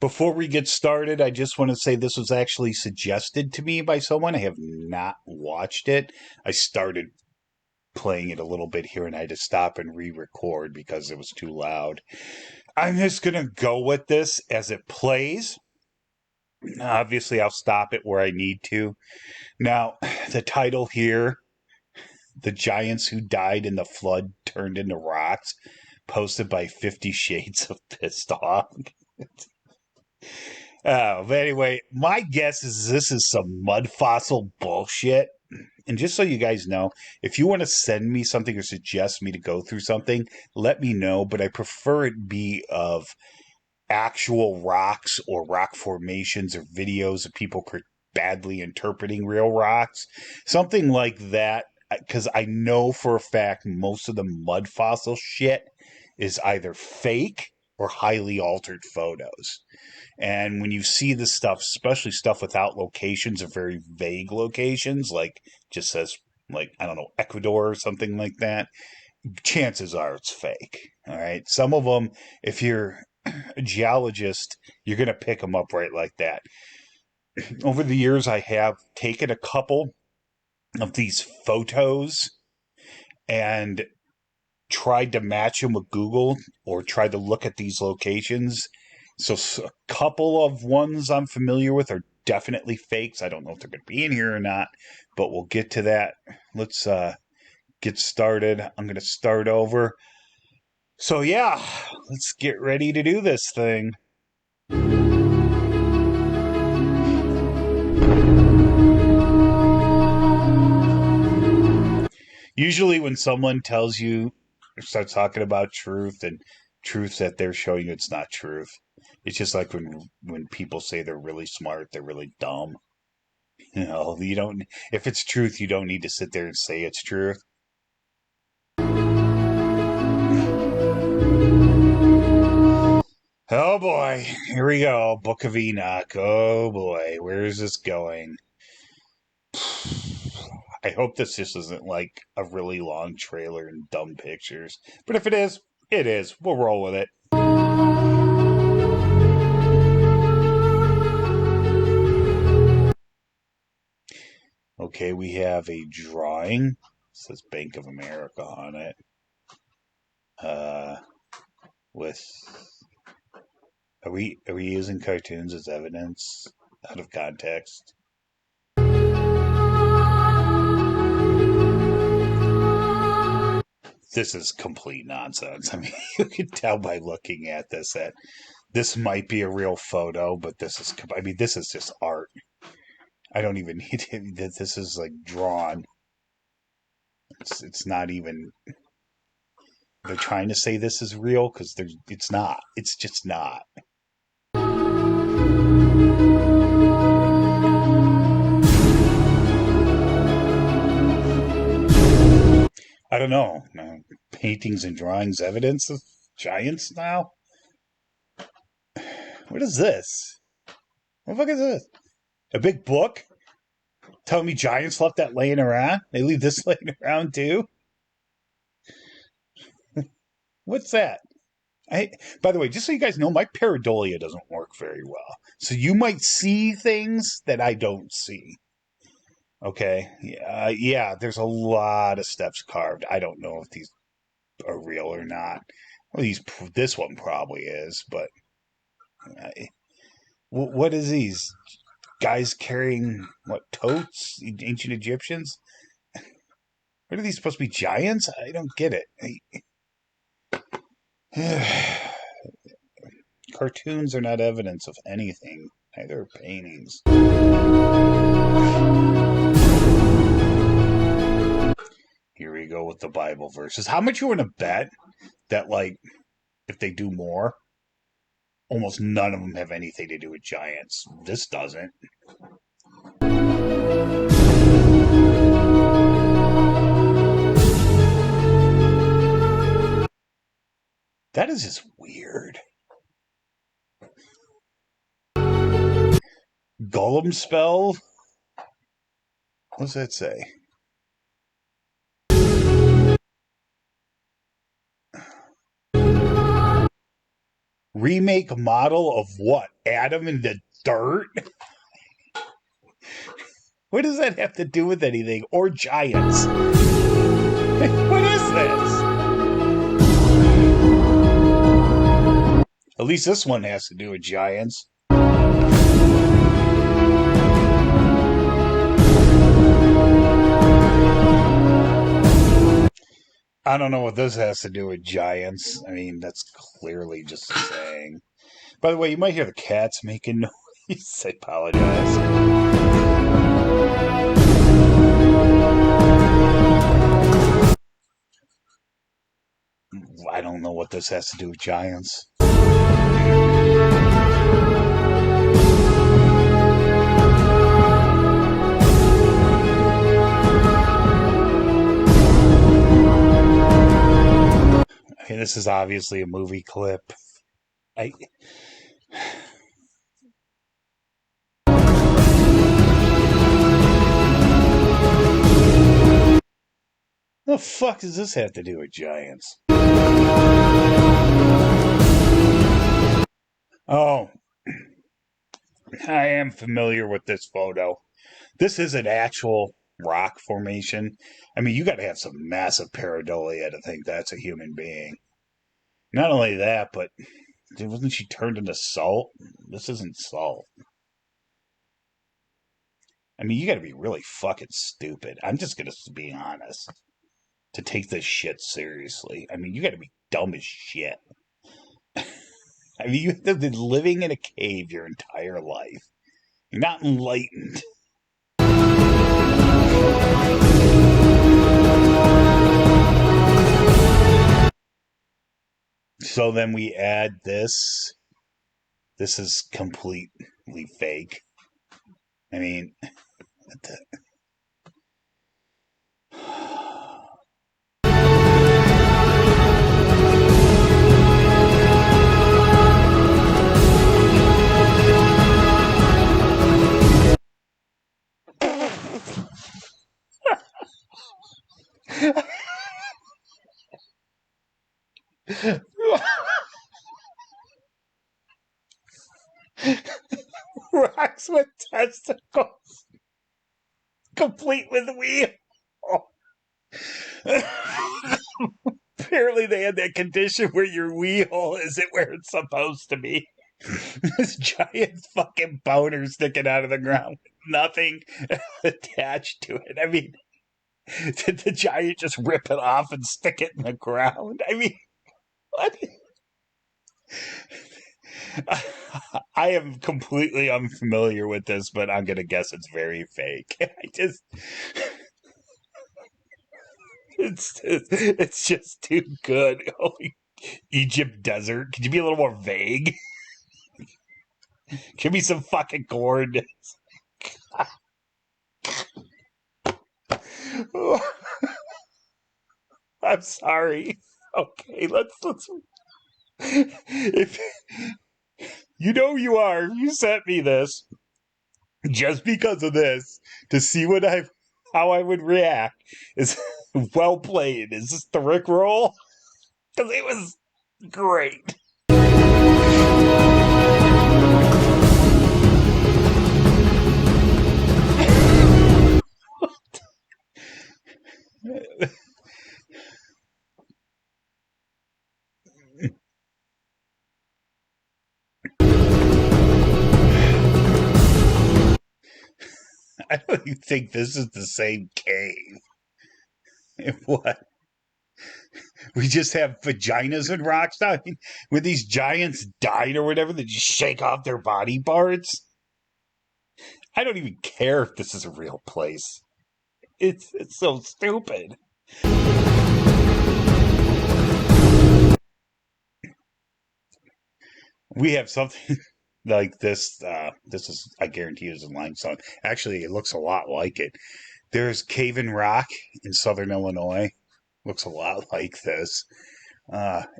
Before we get started, I just want to say this was actually suggested to me by someone. I have not watched it. I started playing it a little bit here and I had to stop and re-record because it was too loud. I'm just going to go with this as it plays. Obviously, I'll stop it where I need to. Now, the title here, The Giants Who Died in the Flood Turned into Rocks, posted by 50 Shades of Pissed Off. But anyway, my guess is this is some mud fossil bullshit. And just so you guys know, if you want to send me something or suggest me to go through something, let me know. But I prefer it be of actual rocks or rock formations or videos of people badly interpreting real rocks. Something like that. Because I know for a fact most of the mud fossil shit is either fake or highly altered photos. And when you see this stuff, especially stuff without locations or very vague locations, like just says, like, I don't know, Ecuador or something like that, chances are it's fake. All right. Some of them, if you're a geologist, you're going to pick them up right like that. Over the years, I have taken a couple of these photos and tried to match them with Google or tried to look at these locations. So a couple of ones I'm familiar with are definitely fakes. I don't know if they're going to be in here or not, but we'll get to that. Let's get started. I'm going to start over. So yeah, let's get ready to do this thing. Usually when someone tells you, starts talking about truth and truth that they're showing you, it's not truth. It's just like when people say they're really smart, they're really dumb. You know, you don't, if it's truth, you don't need to sit there and say it's truth. Oh boy, here we go. Book of Enoch. Oh boy, where is this going? I hope this just isn't like a really long trailer and dumb pictures. But if it is, it is. We'll roll with it. Okay, we have a drawing. It says Bank of America on it. With are we using cartoons as evidence out of context? This is complete nonsense. I mean, you can tell by looking at this that this might be a real photo, but this is just art. I don't even need to, this is like drawn. It's not even, they're trying to say this is real because it's not. It's just not. I don't know. Paintings and drawings evidence of giants now? What is this? What the fuck is this? A big book? Telling me giants left that laying around? They leave this laying around too? What's that? By the way, just so you guys know, my pareidolia doesn't work very well. So you might see things that I don't see. Okay? Yeah, there's a lot of steps carved. I don't know if these are real or not. Well, this one probably is, but what is these? Guys carrying, what, totes? Ancient Egyptians? What are these supposed to be, giants? I don't get it. Cartoons are not evidence of anything. Neither are paintings. Here we go with the Bible verses. How much you want to bet that, like, if they do more, almost none of them have anything to do with giants? This doesn't. That is just weird. Golem spell? What's that say? Remake model of what? Adam in the dirt? What does that have to do with anything? Or giants? What is this? At least this one has to do with giants. I don't know what this has to do with giants. I mean, that's clearly just saying. By the way, you might hear the cats making noise. I apologize. I don't know what this has to do with giants. I mean, this is obviously a movie clip. I. The fuck does this have to do with giants? Oh, I am familiar with this photo. This is an actual rock formation. I mean, you got to have some massive pareidolia to think that's a human being. Not only that, but wasn't she turned into salt? This isn't salt. I mean, you got to be really fucking stupid. I'm just going to be honest to take this shit seriously. I mean, you got to be dumb as shit. I mean, you have been living in a cave your entire life. You're not enlightened. So then we add this. This is completely fake. I mean, rocks with testicles, complete with wheel. Apparently, they had that condition where your wheel isn't where it's supposed to be. This giant fucking boner sticking out of the ground, nothing attached to it. I mean, did the giant just rip it off and stick it in the ground? I mean, what? I am completely unfamiliar with this, but I'm gonna guess it's very fake. It's just too good. Holy Egypt desert. Could you be a little more vague? Give me some fucking coordinates. I'm sorry. Okay, let's. If you know you are, you sent me this just because of this to see how I would react. Is well played. Is this the Rickroll? Because it was great. I don't even think this is the same cave. What? We just have vaginas and rocks now? I mean, when these giants died or whatever, they just shake off their body parts? I don't even care if this is a real place. It's so stupid. We have something like this. This is, I guarantee you, is a limestone. Actually, it looks a lot like it. There's Cave in Rock in southern Illinois. Looks a lot like this.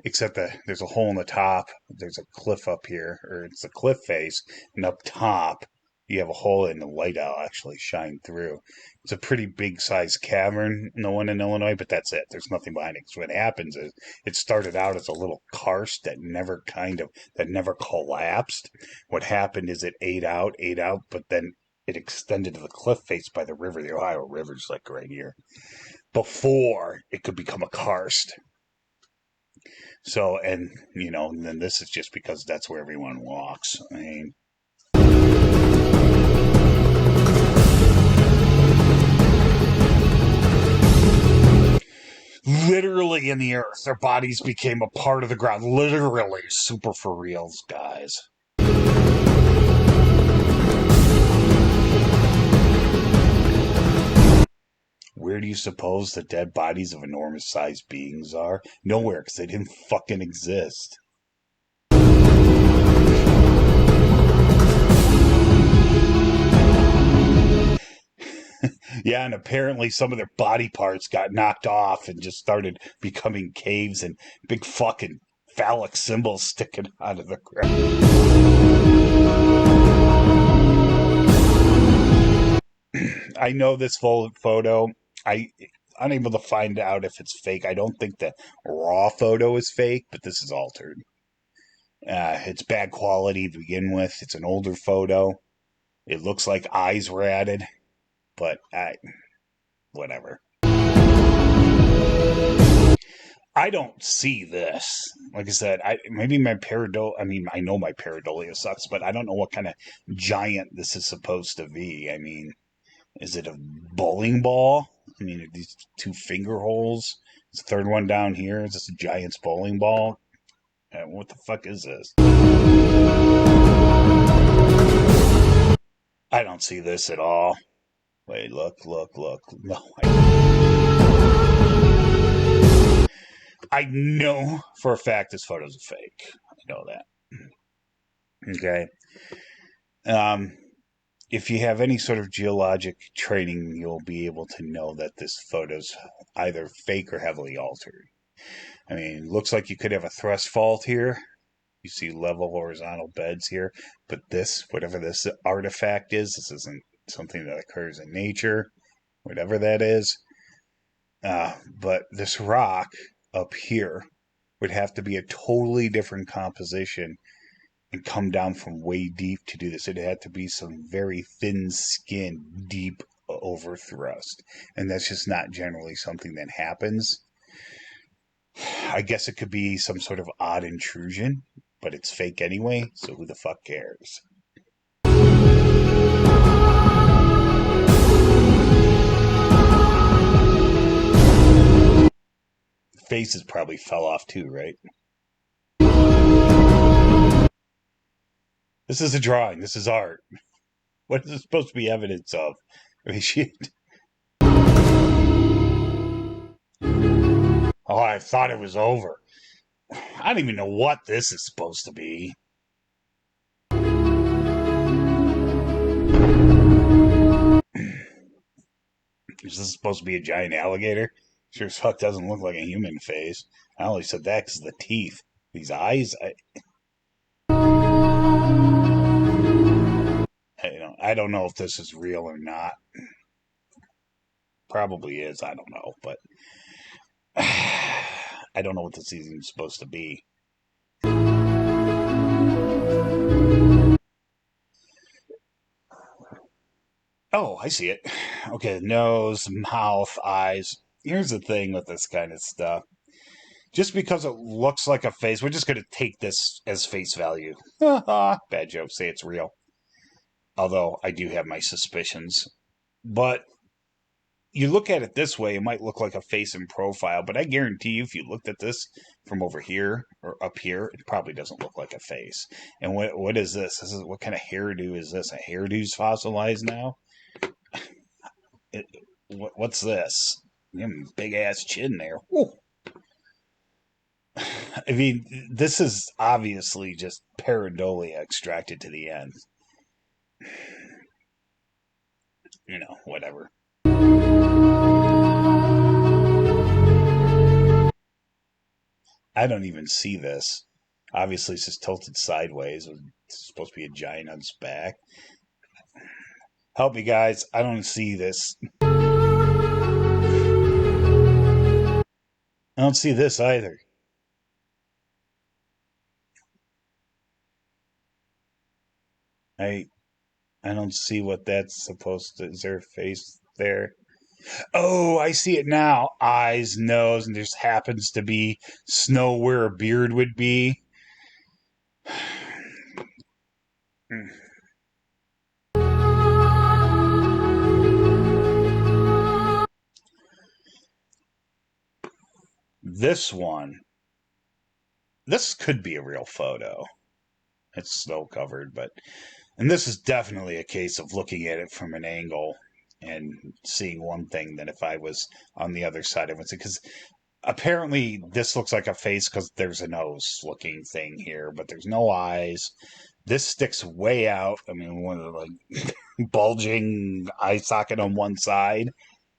Except that there's a hole in the top. There's a cliff up here, or it's a cliff face, and up top you have a hole in the light will actually shine through. It's a pretty big sized cavern, the one in Illinois, but that's it. There's nothing behind it. So what happens is it started out as a little karst that never collapsed. What happened is it ate out, but then it extended to the cliff face by the river. The Ohio River's like right here. Before it could become a karst. So, and, then this is just because that's where everyone walks. I mean, literally in the earth, their bodies became a part of the ground. Literally, super for reals, guys. Where do you suppose the dead bodies of enormous sized beings are? Nowhere, because they didn't fucking exist. Yeah, and apparently some of their body parts got knocked off and just started becoming caves and big fucking phallic symbols sticking out of the ground. I know this photo. I'm unable to find out if it's fake. I don't think the raw photo is fake, but this is altered. It's bad quality to begin with. It's an older photo. It looks like eyes were added, but whatever. I don't see this. Like I said, maybe my pareidolia. I mean, I know my pareidolia sucks, but I don't know what kind of giant this is supposed to be. I mean, is it a bowling ball? I mean, are these two finger holes? Is the third one down here? Is this a giant's bowling ball? What the fuck is this? I don't see this at all. Wait, look. No, I know for a fact this photo's a fake. I know that. Okay. If you have any sort of geologic training, you'll be able to know that this photo's either fake or heavily altered. I mean, it looks like you could have a thrust fault here. You see level horizontal beds here. But this, whatever this artifact is, this isn't something that occurs in nature, whatever that is. But this rock up here would have to be a totally different composition and come down from way deep to do this. It had to be some very thin skin, deep overthrust. And that's just not generally something that happens. I guess it could be some sort of odd intrusion, but it's fake anyway, so who the fuck cares? Faces probably fell off too, right? This is a drawing. This is art. What is it supposed to be evidence of? I mean, shit. Oh, I thought it was over. I don't even know what this is supposed to be. Is this supposed to be a giant alligator? Sure as fuck doesn't look like a human face. I only said that because of the teeth. These eyes, I don't know if this is real or not. Probably is. I don't know, but I don't know what this is even supposed to be. Oh, I see it. Okay, nose, mouth, eyes. Here's the thing with this kind of stuff. Just because it looks like a face, we're just going to take this as face value. Bad joke. Say it's real. Although I do have my suspicions. But you look at it this way, it might look like a face in profile, but I guarantee you, if you looked at this from over here or up here, it probably doesn't look like a face. And what is this? What kind of hairdo is this? A hairdo's fossilized now? What's this? Big ass chin there. Woo. I mean, this is obviously just pareidolia extracted to the end. Whatever. I don't even see this. Obviously, it's just tilted sideways. It's supposed to be a giant on its back. Help me, guys. I don't see this. I don't see this either. I I don't see what that's supposed to. Is there a face there? Oh, I see it now. Eyes, nose, and just happens to be snow where a beard would be. This one, this could be a real photo. It's snow covered, but and this is definitely a case of looking at it from an angle and seeing one thing than if I was on the other side of it. Because apparently this looks like a face because there's a nose looking thing here, but there's no eyes. This sticks way out. I mean, one of the like bulging eye socket on one side.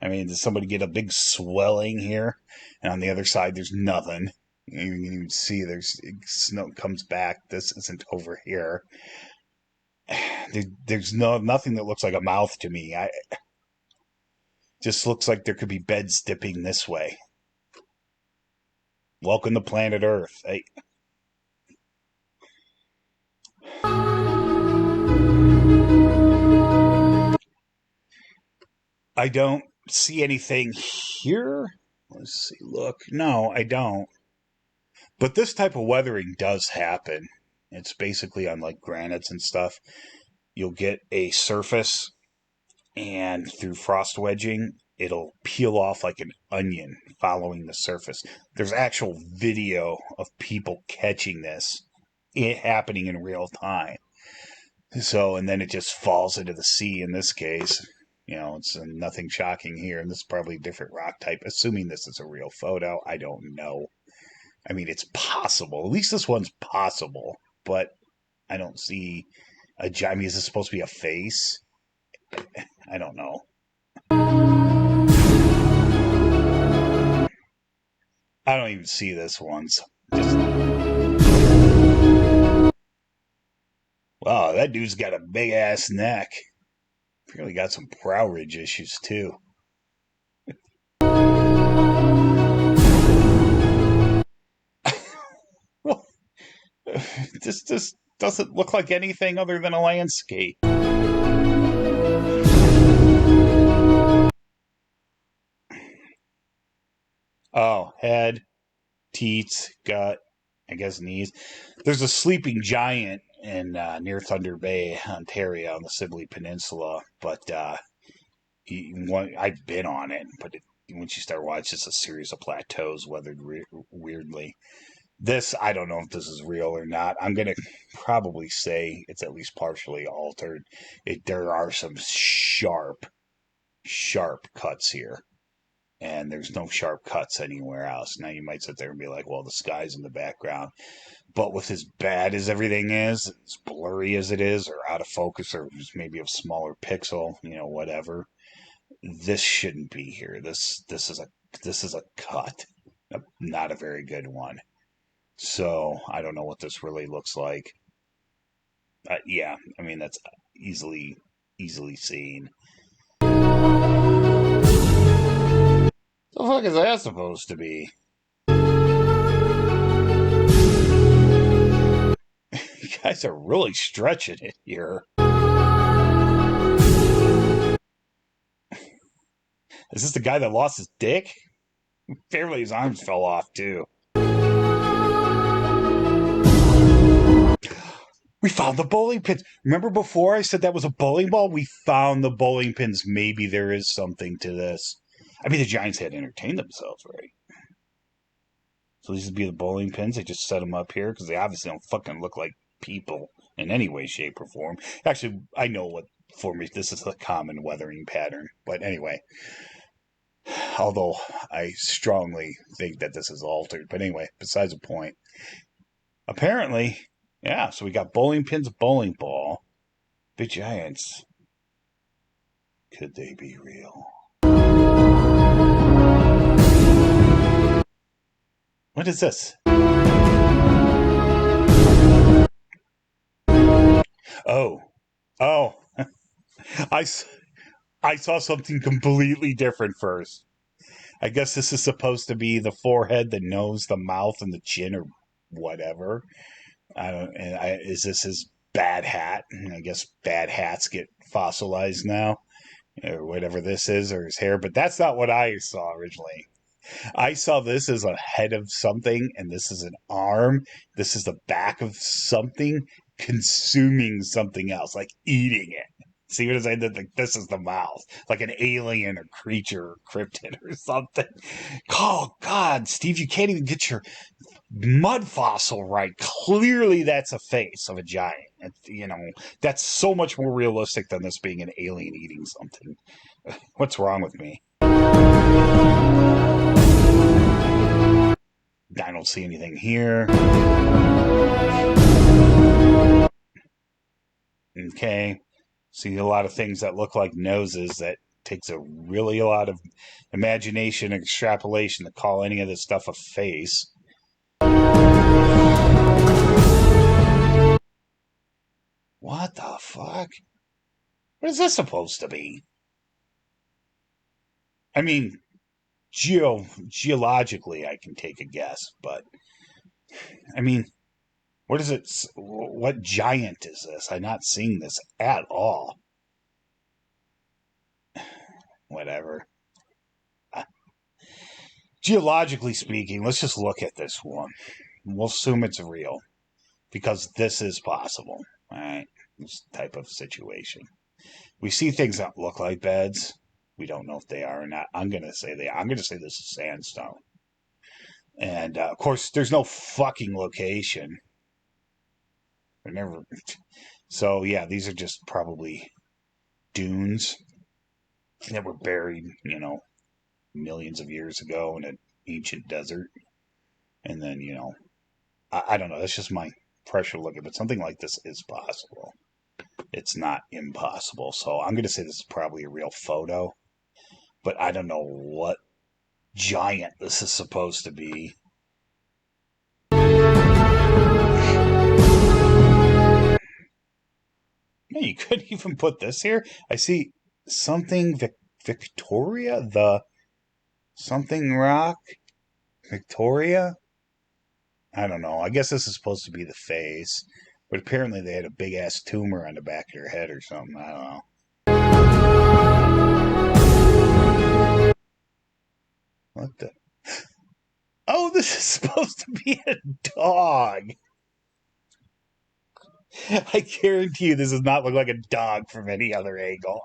I mean, does somebody get a big swelling here? And on the other side, there's nothing. You can even see there's snow comes back. This isn't over here. There's nothing that looks like a mouth to me. I just looks like there could be beds dipping this way. Welcome to planet Earth. I don't see anything here. Let's see. Look, no, I don't. But this type of weathering does happen. It's basically on like granites and stuff. You'll get a surface, and through frost wedging, it'll peel off like an onion following the surface. There's actual video of people catching this, it happening in real time. So, and then it just falls into the sea in this case. You know, it's nothing shocking here, and this is probably a different rock type. Assuming this is a real photo, I don't know. I mean, it's possible. At least this one's possible, but I don't see a. I mean, is this supposed to be a face? I don't know. I don't even see this once. Just wow, that dude's got a big ass neck. Really got some brow ridge issues too. Well, this doesn't look like anything other than a landscape. Oh, head, teats, gut, I guess knees. There's a sleeping giant in near Thunder Bay, Ontario, on the Sibley Peninsula. But I've been on it, but once you start watching, it's a series of plateaus weathered weirdly. This, I don't know if this is real or not. I'm going to probably say it's at least partially altered. There are some sharp cuts here. And there's no sharp cuts anywhere else. Now you might sit there and be like, well, the sky's in the background. But with as bad as everything is, as blurry as it is, or out of focus, or just maybe a smaller pixel, whatever, this shouldn't be here. This is a cut, not a very good one. So I don't know what this really looks like. Yeah, I mean that's easily seen. The fuck is that supposed to be? You guys are really stretching it here. Is this the guy that lost his dick? Apparently his arms fell off too. We found the bowling pins. Remember before I said that was a bowling ball? We found the bowling pins. Maybe there is something to this. I mean, the Giants had to entertain themselves, right? So these would be the bowling pins. They just set them up here because they obviously don't fucking look like people in any way, shape, or form. Actually, I know what for me this is a common weathering pattern. But anyway, although I strongly think that this is altered. But anyway, besides the point. Apparently, yeah, so we got bowling pins, bowling ball. The Giants. Could they be real? What is this? Oh. I, I saw something completely different first. I guess this is supposed to be the forehead, the nose, the mouth, and the chin, or whatever. I don't. Is this his bad hat? I guess bad hats get fossilized now, or whatever this is, or his hair. But that's not what I saw originally. I saw this as a head of something, and this is an arm. This is the back of something consuming something else, like eating it. See what I'm saying? Like, this is the mouth, like an alien or creature or cryptid or something. Oh God, Steve, you can't even get your mud fossil right. Clearly, that's a face of a giant. That's so much more realistic than this being an alien eating something. What's wrong with me? I don't see anything here. Okay. See a lot of things that look like noses. That takes a lot of imagination and extrapolation to call any of this stuff a face. What the fuck? What is this supposed to be? I mean, geologically, I can take a guess, but I mean, what is it? What giant is this? I'm not seeing this at all. Whatever. Geologically speaking, let's just look at this one. We'll assume it's real because this is possible. All right, this type of situation. We see things that look like beds. We don't know if they are or not. I'm gonna say they are. I'm gonna say this is sandstone. And of course, there's no fucking location. They're never. So yeah, these are just probably dunes that were buried, millions of years ago in an ancient desert. And then, I don't know. That's just my pressure looking, but something like this is possible. It's not impossible. So I'm going to say this is probably a real photo, but I don't know what giant this is supposed to be. Yeah, you could even put this here. I see something Victoria, the something rock, Victoria. I don't know. I guess this is supposed to be the face, but apparently they had a big ass tumor on the back of their head or something. I don't know. What the? Oh, this is supposed to be a dog. I guarantee you, this does not look like a dog from any other angle.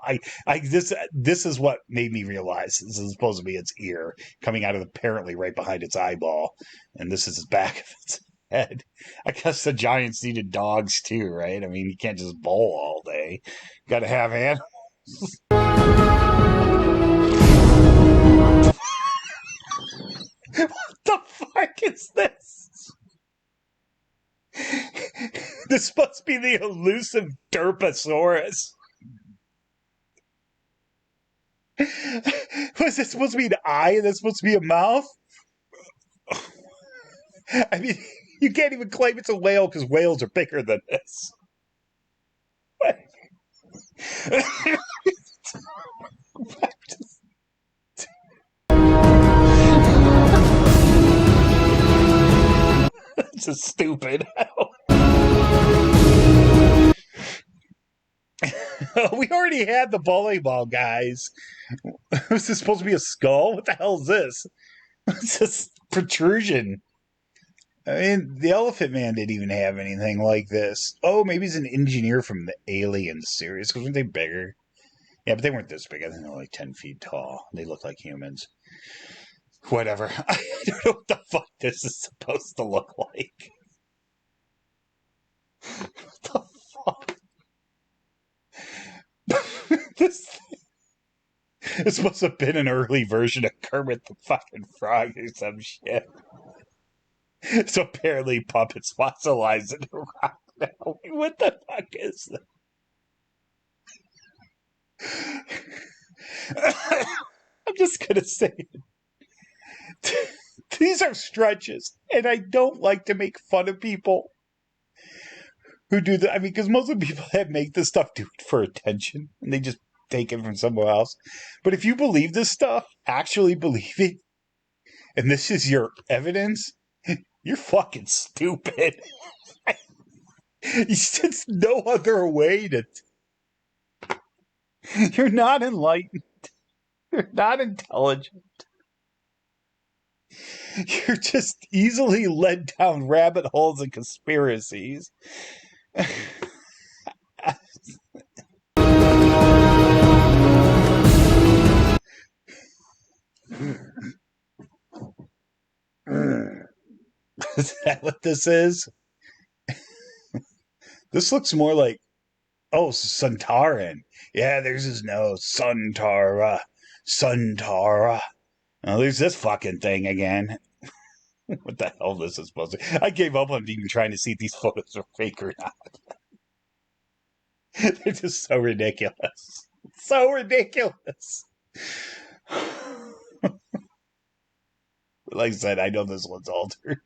This is what made me realize this is supposed to be its ear coming out of apparently right behind its eyeball, and this is the back of its head. I guess the giants needed dogs too, right? I mean, you can't just bowl all day. Got to have animals. What the fuck is this? This must be the elusive Derposaurus. Was this supposed to be an eye and that's supposed to be a mouth? I mean, you can't even claim it's a whale because whales are bigger than this. This is stupid. We already had the bowling ball, guys. Was this supposed to be a skull? What the hell is this? What's this protrusion? I mean, the Elephant Man didn't even have anything like this. Oh, maybe he's an engineer from the Alien series. Because weren't they bigger? Yeah, but they weren't this big. I think they were like 10 feet tall. They look like humans. Whatever. I don't know what the fuck this is supposed to look like. What the fuck? This must have been an early version of Kermit the fucking Frog or some shit. So apparently puppets fossilize in the rock now. What the fuck is that? I'm just gonna say it. These are stretches, and I don't like to make fun of people. who do the. I mean, because most of the people that make this stuff do it for attention, and they just take it from somewhere else. But if you believe this stuff, actually believe it, and this is your evidence, you're fucking stupid. It's no other way to. You're not enlightened. You're not intelligent. You're just easily led down rabbit holes and conspiracies. Is that what this is? This looks more like, oh, Suntaran. Yeah, there's his nose. Suntara. Suntara. Oh, there's this fucking thing again. What the hell this is supposed to? I gave up on even trying to see if these photos are fake or not. They're just so ridiculous. So ridiculous. Like I said, I know this one's altered.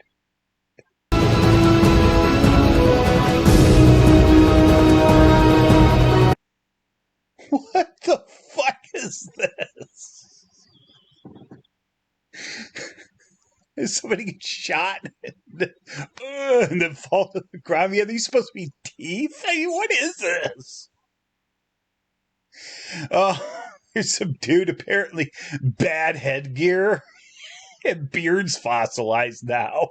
What the fuck is this? Is somebody get shot and then fall to the ground? Yeah, these supposed to be teeth? I mean, what is this? There's some dude, apparently bad headgear and beard's fossilized now.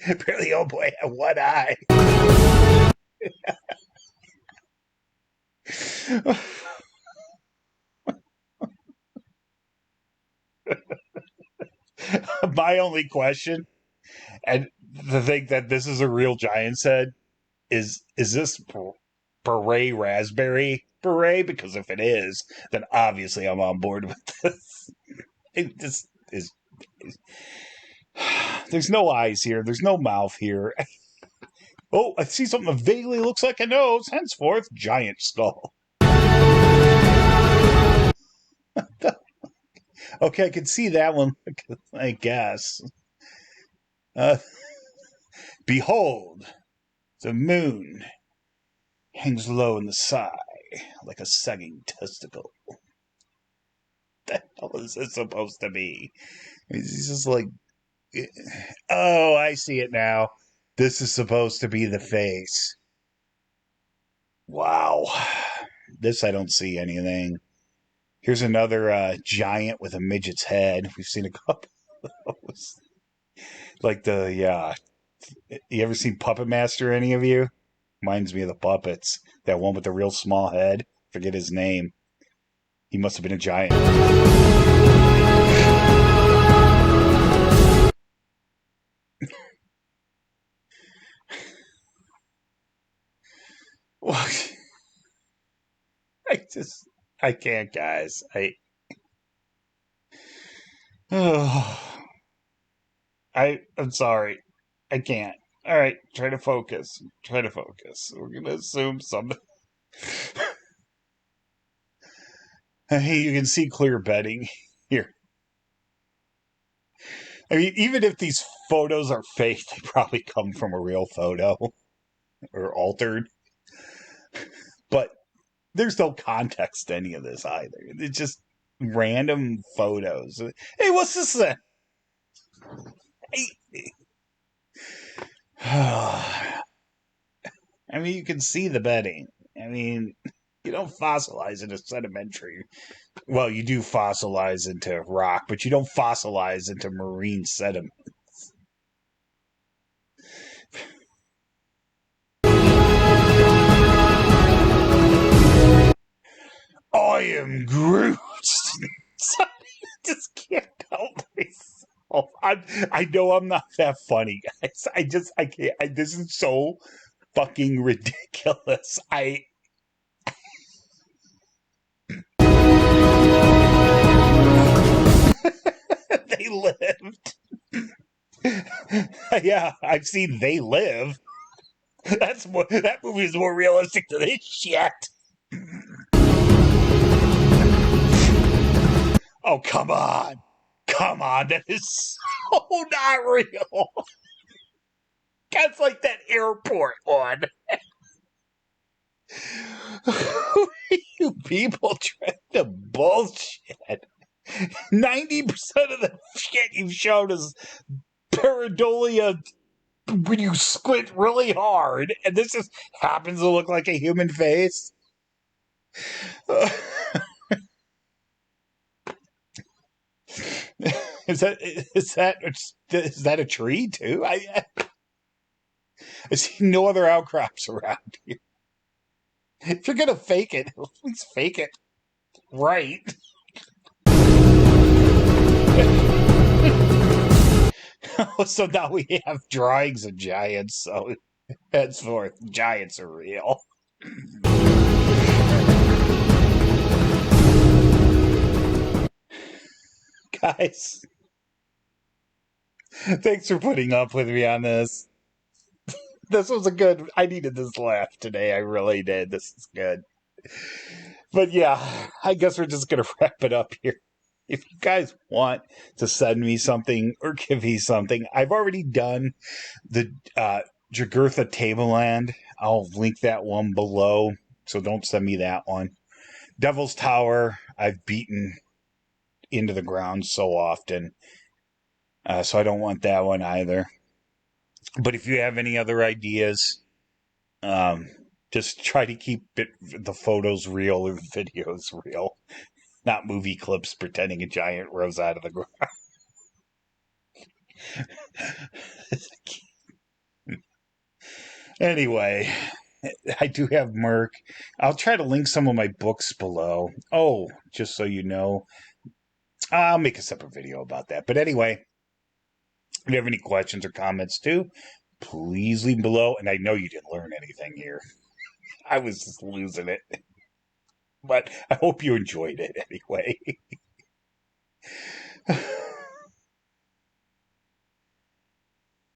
Apparently, oh boy, had one eye. My only question, and the thing that this is a real giant's head, is this beret raspberry beret? Because if it is, then obviously I'm on board with this. This is. There's no eyes here. There's no mouth here. Oh, I see something that vaguely looks like a nose. Henceforth, giant skull. Okay, I can see that one, I guess. Behold, the moon hangs low in the sky like a sagging testicle. What the hell is this supposed to be? He's just like, oh, I see it now. This is supposed to be the face. Wow. This, I don't see anything. Here's another giant with a midget's head. We've seen a couple of those. Like you ever seen Puppet Master, any of you? Reminds me of the puppets. That one with the real small head. Forget his name. He must have been a giant. I can't, guys. I'm sorry. I can't. All right, try to focus. Try to focus. We're gonna assume something. Hey, you can see clear bedding here. I mean, even if these photos are fake, they probably come from a real photo or altered. But there's no context to any of this either. It's just random photos. Hey, what's this then? I mean, you can see the bedding. I mean, you don't fossilize into sedimentary. Well, you do fossilize into rock, but you don't fossilize into marine sediment. I am Groot. I just can't help myself. I know I'm not that funny, guys. I can't. This is so fucking ridiculous. They lived. Yeah, I've seen They Live. That movie is more realistic than this shit. Oh, come on. Come on. That is so not real. That's like that airport one. You people trying to bullshit. 90% of the shit you've shown is pareidolia when you squint really hard, and this just happens to look like a human face. Is that a tree too? I see no other outcrops around here. If you're gonna fake it, please fake it right. So now we have drawings of giants. So henceforth, giants are real. Guys, thanks for putting up with me on this. This was a good. I needed this laugh today. I really did. This is good. But yeah, I guess we're just gonna wrap it up here. If you guys want to send me something or give me something, I've already done the Jugurtha Tableland. I'll link that one below, so don't send me that one. Devil's Tower, I've beaten into the ground so often, so I don't want that one either. But if you have any other ideas, just try to keep the photos real or the videos real, not movie clips pretending a giant rose out of the ground. Anyway, I do have Merc. I'll try to link some of my books below. Oh, just so you know, I'll make a separate video about that. But anyway, if you have any questions or comments too, please leave them below. And I know you didn't learn anything here. I was just losing it. But I hope you enjoyed it anyway.